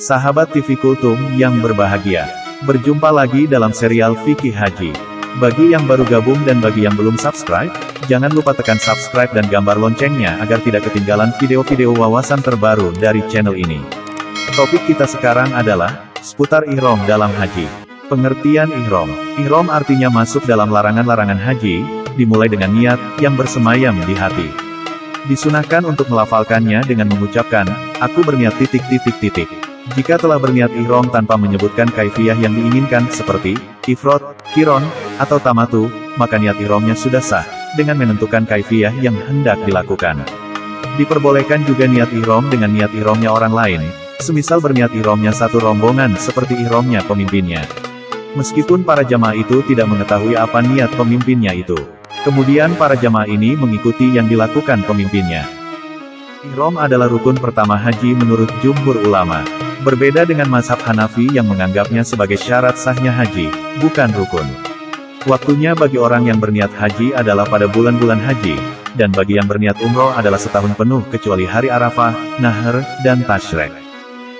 Sahabat TV Kultum yang berbahagia, berjumpa lagi dalam serial Fikih Haji. Bagi yang baru gabung dan bagi yang belum subscribe, jangan lupa tekan subscribe dan gambar loncengnya agar tidak ketinggalan video-video wawasan terbaru dari channel ini. Topik kita sekarang adalah seputar ihram dalam haji. Pengertian ihram. Ihram artinya masuk dalam larangan-larangan haji, dimulai dengan niat yang bersemayam di hati. Disunahkan untuk melafalkannya dengan mengucapkan, aku berniat ... Jika telah berniat ihram tanpa menyebutkan kaifiyah yang diinginkan seperti ifrad, qiron, atau tamatu, maka niat ihramnya sudah sah, dengan menentukan kaifiyah yang hendak dilakukan. Diperbolehkan juga niat ihram dengan niat ihramnya orang lain, semisal berniat ihramnya satu rombongan seperti ihramnya pemimpinnya. Meskipun para jamaah itu tidak mengetahui apa niat pemimpinnya itu. Kemudian para jamaah ini mengikuti yang dilakukan pemimpinnya. Ihram adalah rukun pertama haji menurut jumhur ulama. Berbeda dengan mazhab Hanafi yang menganggapnya sebagai syarat sahnya haji, bukan rukun. Waktunya bagi orang yang berniat haji adalah pada bulan-bulan haji, dan bagi yang berniat umroh adalah setahun penuh kecuali hari Arafah, Nahr, dan Tashrek.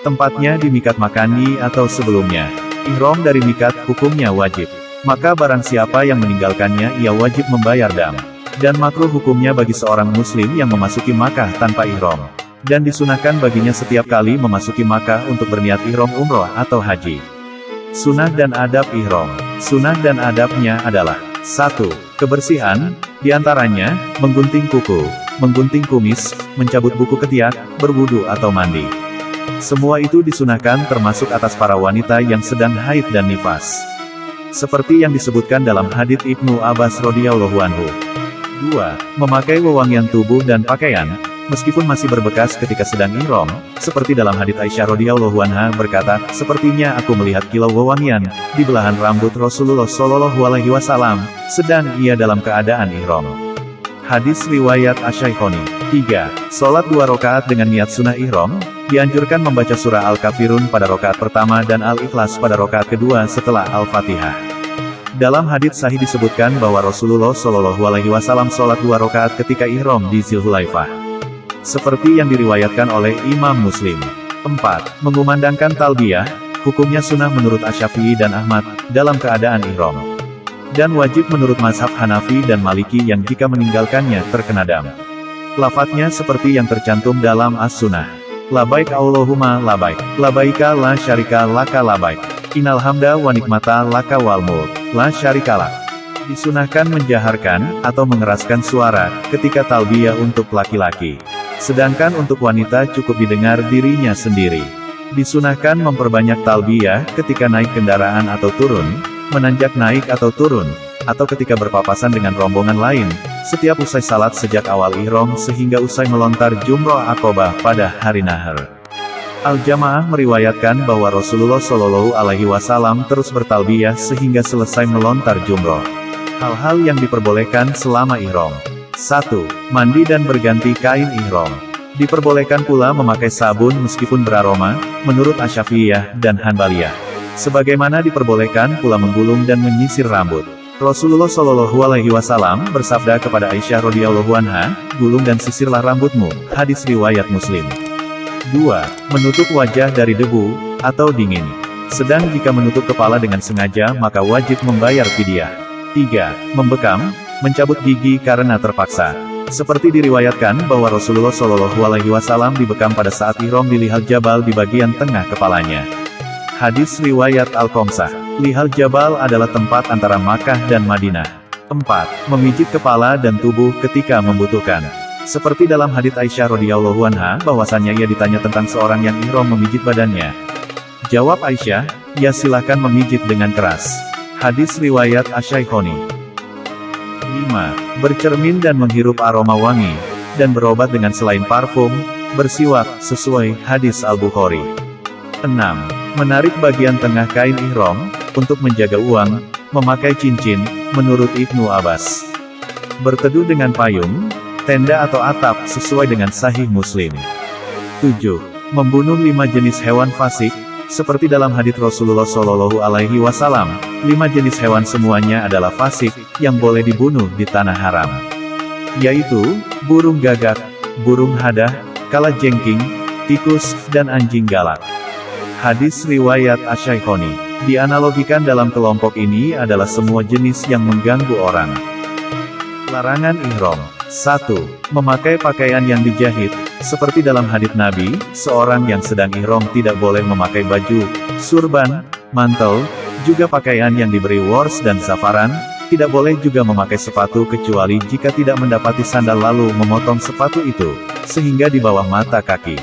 Tempatnya di miqat makani atau sebelumnya. Ihram dari miqat hukumnya wajib. Maka barang siapa yang meninggalkannya ia wajib membayar dam. Dan makruh hukumnya bagi seorang muslim yang memasuki Makkah tanpa ihram. Dan disunahkan baginya setiap kali memasuki Makkah untuk berniat ihram umroh atau haji. Sunnah dan adab ihram. Sunnah dan adabnya adalah 1. Kebersihan, diantaranya, menggunting kuku, menggunting kumis, mencabut buku ketiak, berwudu atau mandi. Semua itu disunahkan termasuk atas para wanita yang sedang haid dan nifas. Seperti yang disebutkan dalam hadits Ibnu Abbas radhiyallahu anhu. 2. Memakai wewangian tubuh dan pakaian, meskipun masih berbekas ketika sedang ihram, seperti dalam hadits Aisyah radhiyallahu anha berkata, sepertinya aku melihat kilau wewangian di belahan rambut Rasulullah Shallallahu alaihi wasallam, sedang ia dalam keadaan ihram. Hadis riwayat Asy-Syaikhaini. 3. Salat 2 rakaat dengan niat sunnah ihram, dianjurkan membaca surah Al-Kafirun pada rakaat pertama dan Al-Ikhlas pada rakaat kedua setelah Al-Fatihah. Dalam hadits sahih disebutkan bahwa Rasulullah Shallallahu alaihi wasallam salat 2 rakaat ketika ihram di Dzulhulaifah. Seperti yang diriwayatkan oleh Imam Muslim. 4. Mengumandangkan talbiyah, hukumnya sunnah menurut Asy-Syafi'i dan Ahmad, dalam keadaan ihram. Dan wajib menurut mazhab Hanafi dan Maliki yang jika meninggalkannya terkena dam. Lafadznya seperti yang tercantum dalam As-Sunnah. Labaik Allahumma labaik, labaika la syarika laka labaik, innal hamda wa nikmata laka wal mulk, la syarika lak. Disunahkan menjaharkan, atau mengeraskan suara, ketika talbiyah untuk laki-laki. Sedangkan untuk wanita cukup didengar dirinya sendiri. Disunahkan memperbanyak talbiyah, ketika naik kendaraan atau turun, menanjak naik atau turun, atau ketika berpapasan dengan rombongan lain, setiap usai salat sejak awal ihram sehingga usai melontar Jumroh Aqobah pada hari Nahr. Al-Jamaah meriwayatkan bahwa Rasulullah Shallallahu alaihi wasallam terus bertalbiyah sehingga selesai melontar Jumroh. Hal-hal yang diperbolehkan selama ihram. 1. Mandi dan berganti kain ihram. Diperbolehkan pula memakai sabun meskipun beraroma, menurut Asy-Syafi'iyah dan Hanbaliyah. Sebagaimana diperbolehkan pula menggulung dan menyisir rambut. Rasulullah Shallallahu alaihi wasallam bersabda kepada Aisyah radhiyallahu anha, gulung dan sisirlah rambutmu. Hadis riwayat Muslim. 2. Menutup wajah dari debu atau dingin. Sedang jika menutup kepala dengan sengaja maka wajib membayar fidyah. 3. Membekam, mencabut gigi karena terpaksa. Seperti diriwayatkan bahwa Rasulullah Shallallahu alaihi wasallam dibekam pada saat ihram di Lihal Jabal di bagian tengah kepalanya. Hadis riwayat Al-Qomsah. Lihal Jabal adalah tempat antara Makkah dan Madinah. 4. Memijit kepala dan tubuh ketika membutuhkan. Seperti dalam hadits Aisyah radhiyallahu anha bahwasannya ia ditanya tentang seorang yang ihram memijit badannya. Jawab Aisyah, ya silakan memijit dengan keras. Hadis riwayat Asy-Syaikhaini. 5. Bercermin dan menghirup aroma wangi, dan berobat dengan selain parfum, bersiwak, sesuai hadis Al-Bukhari. 6. Menarik bagian tengah kain ihram, untuk menjaga uang, memakai cincin, menurut Ibnu Abbas. Berteduh dengan payung, tenda atau atap, sesuai dengan Sahih Muslim. 7. Membunuh 5 jenis hewan fasik, seperti dalam hadits Rasulullah Shallallahu alaihi wasallam, 5 jenis hewan semuanya adalah fasik, yang boleh dibunuh di tanah haram. Yaitu, burung gagak, burung hadah, kalajengking, tikus, dan anjing galak. Hadis riwayat Asy-Syaikhaini. Dianalogikan dalam kelompok ini adalah semua jenis yang mengganggu orang. Larangan ihram. 1. Memakai pakaian yang dijahit. Seperti dalam hadits Nabi, seorang yang sedang ihram tidak boleh memakai baju, surban, mantel, juga pakaian yang diberi wars dan zafaran, tidak boleh juga memakai sepatu kecuali jika tidak mendapati sandal lalu memotong sepatu itu, sehingga di bawah mata kaki.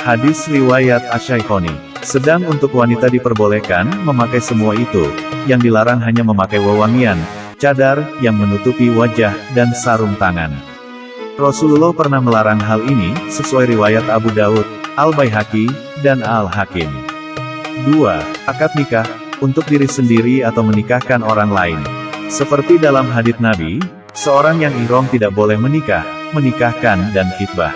Hadis riwayat Asy-Syaikhaini. Sedang untuk wanita diperbolehkan memakai semua itu, yang dilarang hanya memakai wewangian, cadar, yang menutupi wajah, dan sarung tangan. Rasulullah pernah melarang hal ini, sesuai riwayat Abu Daud, Al-Baihaqi, dan Al-Hakim. 2. Akad nikah, untuk diri sendiri atau menikahkan orang lain. Seperti dalam hadits Nabi, seorang yang ihram tidak boleh menikah, menikahkan dan khitbah.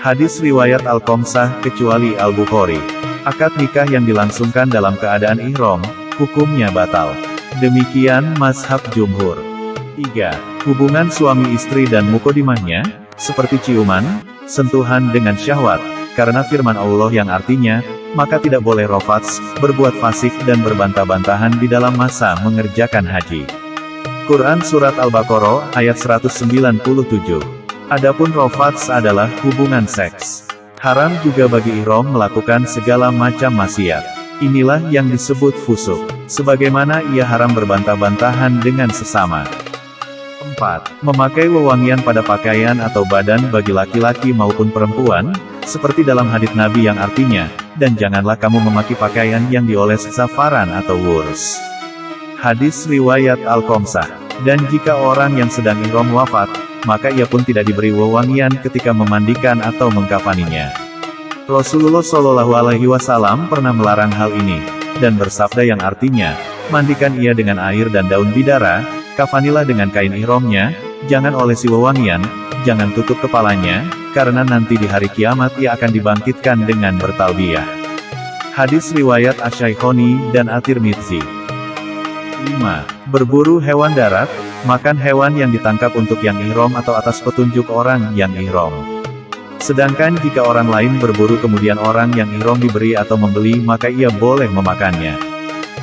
Hadis riwayat Al-Qamsah, kecuali Al-Bukhari. Akad nikah yang dilangsungkan dalam keadaan ihram, hukumnya batal. Demikian mazhab jumhur. 3. Hubungan suami istri dan mukodimahnya, seperti ciuman, sentuhan dengan syahwat, karena firman Allah yang artinya, maka tidak boleh rafats, berbuat fasik dan berbantah-bantahan di dalam masa mengerjakan haji. Quran Surat Al-Baqarah, ayat 197. Adapun rafats adalah hubungan seks. Haram juga bagi ihram melakukan segala macam maksiat. Inilah yang disebut fusuk. Sebagaimana ia haram berbantah-bantahan dengan sesama. 4. Memakai wewangian pada pakaian atau badan bagi laki-laki maupun perempuan, seperti dalam hadits Nabi yang artinya, dan janganlah kamu memakai pakaian yang dioles zafaran atau wurs. Hadis riwayat Al-Qamsah. Dan jika orang yang sedang ihram wafat, maka ia pun tidak diberi wewangian ketika memandikan atau mengkafaninya. Rasulullah Shallallahu Alaihi Wasallam pernah melarang hal ini, dan bersabda yang artinya, mandikan ia dengan air dan daun bidara, kafanilah dengan kain ihramnya, jangan olesi wewangian, jangan tutup kepalanya, karena nanti di hari kiamat ia akan dibangkitkan dengan bertalbiyah. Hadis riwayat Asy-Syaikhaini dan At-Tirmidzi. 5. Berburu hewan darat, makan hewan yang ditangkap untuk yang ihram atau atas petunjuk orang yang ihram. Sedangkan jika orang lain berburu kemudian orang yang ihram diberi atau membeli maka ia boleh memakannya.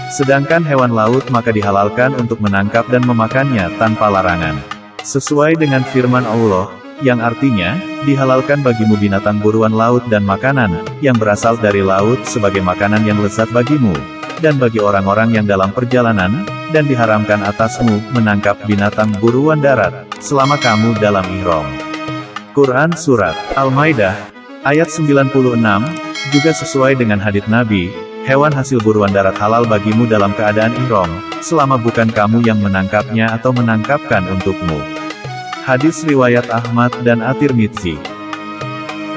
Sedangkan hewan laut maka dihalalkan untuk menangkap dan memakannya tanpa larangan. Sesuai dengan firman Allah, yang artinya, dihalalkan bagimu binatang buruan laut dan makanan, yang berasal dari laut sebagai makanan yang lezat bagimu, dan bagi orang-orang yang dalam perjalanan, dan diharamkan atasmu menangkap binatang buruan darat, selama kamu dalam ihram. Quran Surat Al-Maidah, ayat 96, juga sesuai dengan hadits Nabi, hewan hasil buruan darat halal bagimu dalam keadaan ihram, selama bukan kamu yang menangkapnya atau menangkapkan untukmu. Hadis riwayat Ahmad dan At-Tirmidzi.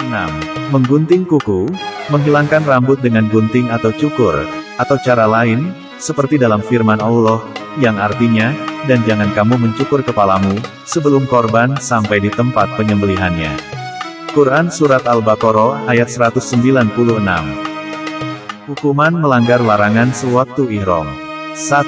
6. Menggunting kuku, menghilangkan rambut dengan gunting atau cukur, atau cara lain, seperti dalam firman Allah, yang artinya, dan jangan kamu mencukur kepalamu, sebelum korban sampai di tempat penyembelihannya. Quran Surat Al-Baqarah, ayat 196. Hukuman melanggar larangan sewaktu ihram. 1.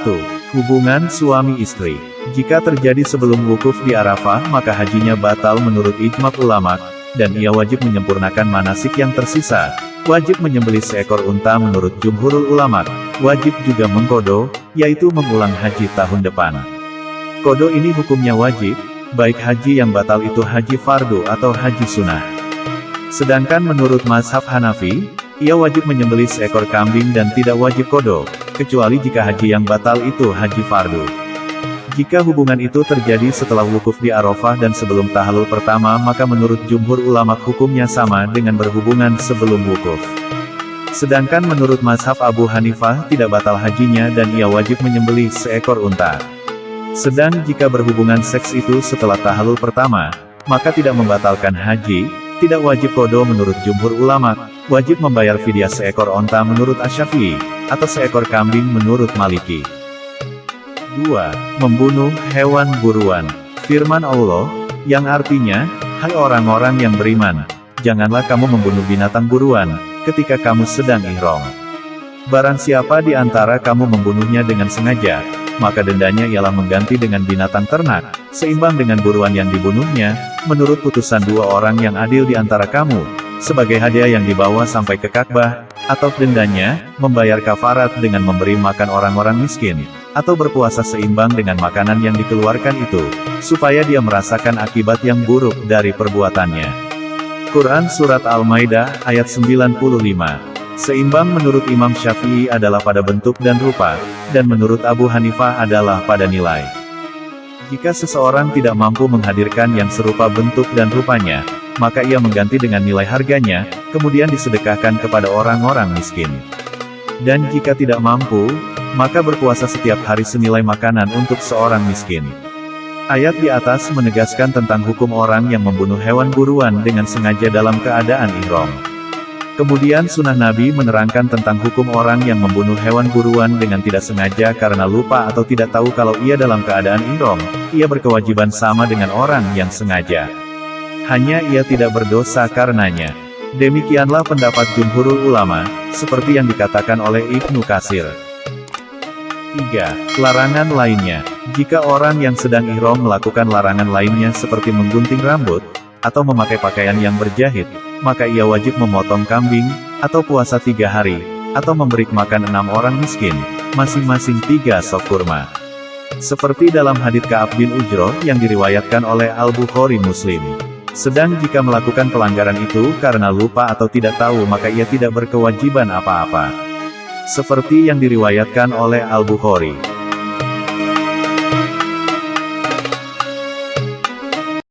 Hubungan suami istri. Jika terjadi sebelum wukuf di Arafah maka hajinya batal menurut ijma' ulama, dan ia wajib menyempurnakan manasik yang tersisa. Wajib menyembelih seekor unta menurut jumhurul ulama, wajib juga mengkodo, yaitu mengulang haji tahun depan. Kodo ini hukumnya wajib, baik haji yang batal itu haji fardu atau haji sunnah. Sedangkan menurut mazhab Hanafi, ia wajib menyembelih seekor kambing dan tidak wajib kodo, kecuali jika haji yang batal itu haji fardu. Jika hubungan itu terjadi setelah wukuf di Arafah dan sebelum tahallul pertama maka menurut jumhur ulama hukumnya sama dengan berhubungan sebelum wukuf. Sedangkan menurut mazhab Abu Hanifah tidak batal hajinya dan ia wajib menyembelih seekor unta. Sedang jika berhubungan seks itu setelah tahallul pertama, maka tidak membatalkan haji, tidak wajib kodo menurut jumhur ulama, wajib membayar fidyah seekor unta menurut Asy-Syafi'i, atau seekor kambing menurut Maliki. 2. Membunuh hewan buruan. Firman Allah, yang artinya, hai orang-orang yang beriman, janganlah kamu membunuh binatang buruan, ketika kamu sedang ihram. Barang siapa di antara kamu membunuhnya dengan sengaja, maka dendanya ialah mengganti dengan binatang ternak, seimbang dengan buruan yang dibunuhnya, menurut putusan dua orang yang adil di antara kamu, sebagai hadiah yang dibawa sampai ke Ka'bah, atau dendanya, membayar kafarat dengan memberi makan orang-orang miskin, atau berpuasa seimbang dengan makanan yang dikeluarkan itu, supaya dia merasakan akibat yang buruk dari perbuatannya. Quran Surat Al-Maidah, ayat 95. Seimbang menurut Imam Syafi'i adalah pada bentuk dan rupa, dan menurut Abu Hanifah adalah pada nilai. Jika seseorang tidak mampu menghadirkan yang serupa bentuk dan rupanya, maka ia mengganti dengan nilai harganya, kemudian disedekahkan kepada orang-orang miskin. Dan jika tidak mampu, maka berpuasa setiap hari senilai makanan untuk seorang miskin. Ayat di atas menegaskan tentang hukum orang yang membunuh hewan buruan dengan sengaja dalam keadaan ihram. Kemudian sunnah Nabi menerangkan tentang hukum orang yang membunuh hewan buruan dengan tidak sengaja karena lupa atau tidak tahu kalau ia dalam keadaan ihram, ia berkewajiban sama dengan orang yang sengaja. Hanya ia tidak berdosa karenanya. Demikianlah pendapat jumhurul ulama, seperti yang dikatakan oleh Ibnu Katsir. 3. Larangan lainnya. Jika orang yang sedang ihram melakukan larangan lainnya seperti menggunting rambut, atau memakai pakaian yang berjahit, maka ia wajib memotong kambing, atau puasa 3 hari, atau memberi makan 6 orang miskin, masing-masing 3 sok kurma. Seperti dalam hadits Ka'ab bin Ujroh yang diriwayatkan oleh Al-Bukhari Muslim. Sedang jika melakukan pelanggaran itu karena lupa atau tidak tahu maka ia tidak berkewajiban apa-apa. Seperti yang diriwayatkan oleh Al-Bukhari.